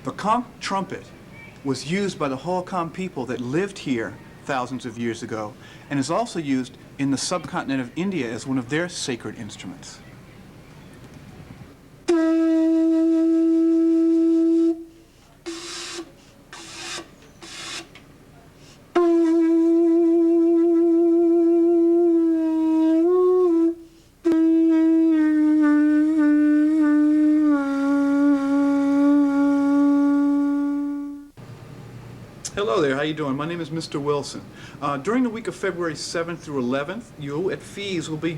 The conch trumpet was used by the Hohokam people that lived here thousands of years ago, and is also used in the subcontinent of India as one of their sacred instruments. Hello there, how you doing? My name is Mr. Wilson. During the week of February 7th through 11th, you at FEES will be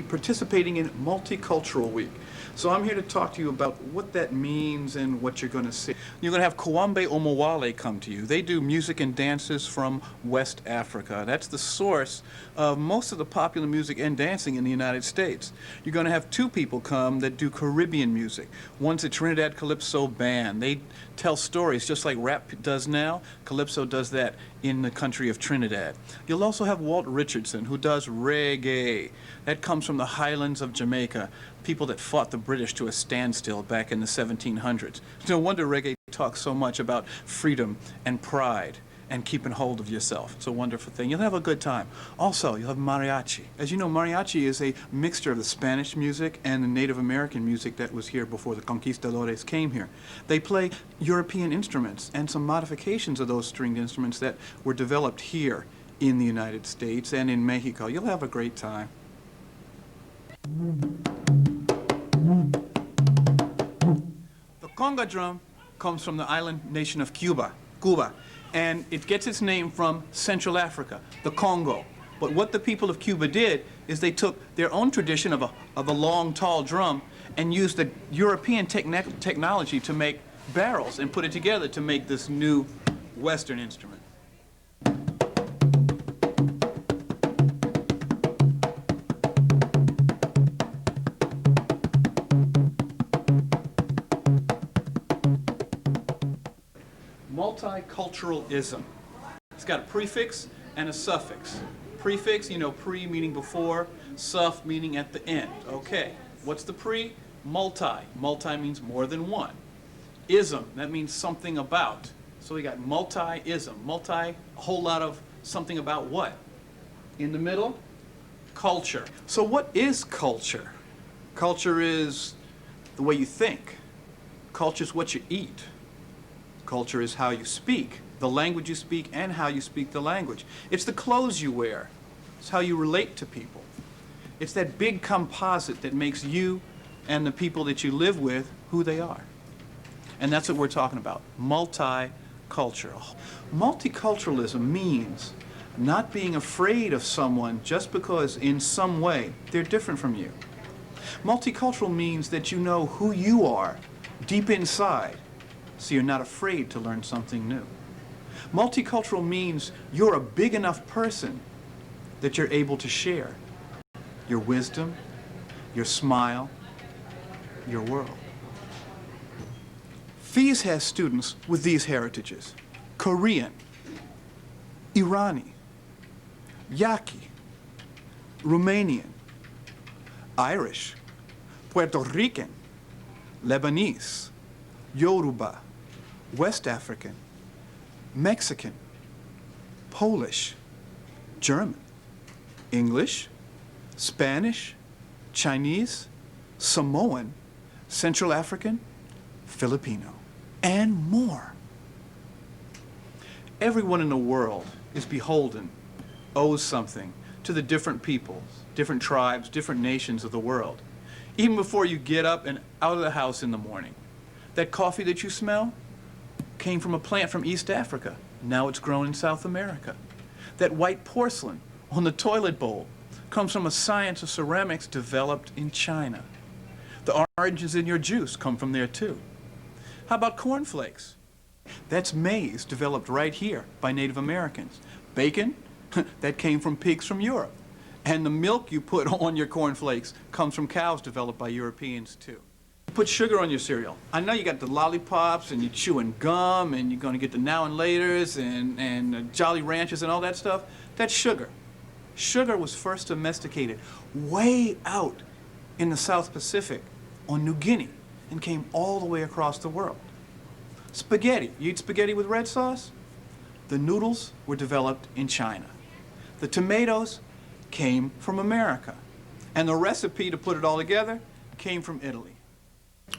participating in Multicultural Week. So I'm here to talk to you about what that means and what you're going to see. You're going to have Kawambe Omowale come to you. They do music and dances from West Africa. That's the source of most of the popular music and dancing in the United States. You're going to have two people come that do Caribbean music. One's a Trinidad Calypso band. They tell stories just like rap does now. Calypso does that in the country of Trinidad. You'll also have Walt Richardson, who does reggae. That comes from the highlands of Jamaica, people that fought the British to a standstill back in the 1700s. No wonder reggae talks so much about freedom and pride and keeping hold of yourself. It's a wonderful thing. You'll have a good time. Also, you'll have mariachi. As you know, mariachi is a mixture of the Spanish music and the Native American music that was here before the conquistadores came here. They play European instruments and some modifications of those stringed instruments that were developed here in the United States and in Mexico. You'll have a great time. The conga drum comes from the island nation of Cuba, and it gets its name from Central Africa, the Congo. But what the people of Cuba did is they took their own tradition of a long, tall drum and used the European technology to make barrels and put it together to make this new Western instrument. Multiculturalism. It's got a prefix and a suffix. Prefix, you know, pre meaning before, suff meaning at the end. Okay, what's the pre? Multi. Multi means more than one. Ism, that means something about. So we got multi-ism. Multi, a whole lot of something about what? In the middle, culture. So what is culture? Culture is the way you think. Culture is what you eat. Culture is how you speak, the language you speak, and how you speak the language. It's the clothes you wear. It's how you relate to people. It's that big composite that makes you and the people that you live with who they are. And that's what we're talking about, multicultural. Multiculturalism means not being afraid of someone just because in some way they're different from you. Multicultural means that you know who you are deep inside, so you're not afraid to learn something new. Multicultural means you're a big enough person that you're able to share your wisdom, your smile, your world. FEES has students with these heritages: Korean, Irani, Yaqui, Romanian, Irish, Puerto Rican, Lebanese, Yoruba, West African, Mexican, Polish, German, English, Spanish, Chinese, Samoan, Central African, Filipino, and more. Everyone in the world is beholden, owes something to the different peoples, different tribes, different nations of the world. Even before you get up and out of the house in the morning, that coffee that you smell came from a plant from East Africa. Now it's grown in South America. That white porcelain on the toilet bowl comes from a science of ceramics developed in China. The oranges in your juice come from there too. How about cornflakes? That's maize developed right here by Native Americans. Bacon, that came from pigs from Europe. And the milk you put on your cornflakes comes from cows developed by Europeans too. Put sugar on your cereal. I know you got the lollipops and you're chewing gum and you're going to get the now and laters and Jolly Ranchers and all that stuff. That's sugar. Sugar was first domesticated way out in the South Pacific on New Guinea and came all the way across the world. Spaghetti. You eat spaghetti with red sauce? The noodles were developed in China. The tomatoes came from America. And the recipe to put it all together came from Italy.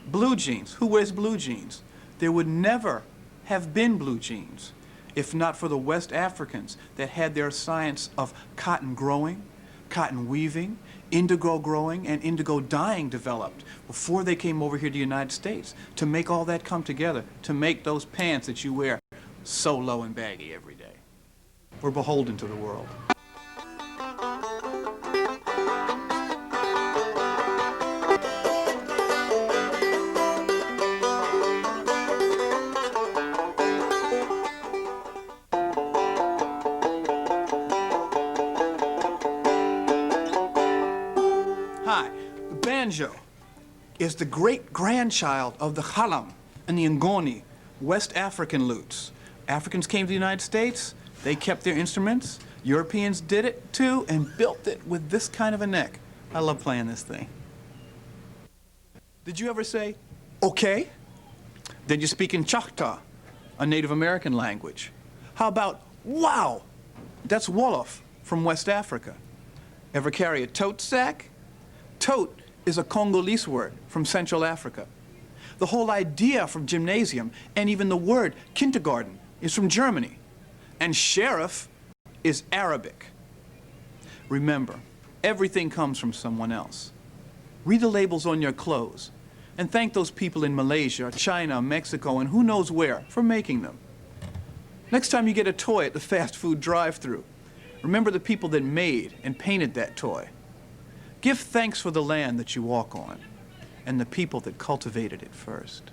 Blue jeans. Who wears blue jeans? There would never have been blue jeans if not for the West Africans that had their science of cotton growing, cotton weaving, indigo growing, and indigo dyeing developed before they came over here to the United States to make all that come together, to make those pants that you wear so low and baggy every day. We're beholden to the world. Hi, the banjo is the great-grandchild of the khalam and the ngoni, West African lutes. Africans came to the United States, they kept their instruments, Europeans did it too, and built it with this kind of a neck. I love playing this thing. Did you ever say, okay? Then you speak in Choctaw, a Native American language. How about, wow? That's Wolof from West Africa. Ever carry a tote sack? Tote is a Congolese word from Central Africa. The whole idea from gymnasium and even the word kindergarten is from Germany. And sheriff is Arabic. Remember, everything comes from someone else. Read the labels on your clothes and thank those people in Malaysia, China, Mexico, and who knows where for making them. Next time you get a toy at the fast food drive-thru, remember the people that made and painted that toy. Give thanks for the land that you walk on and the people that cultivated it first.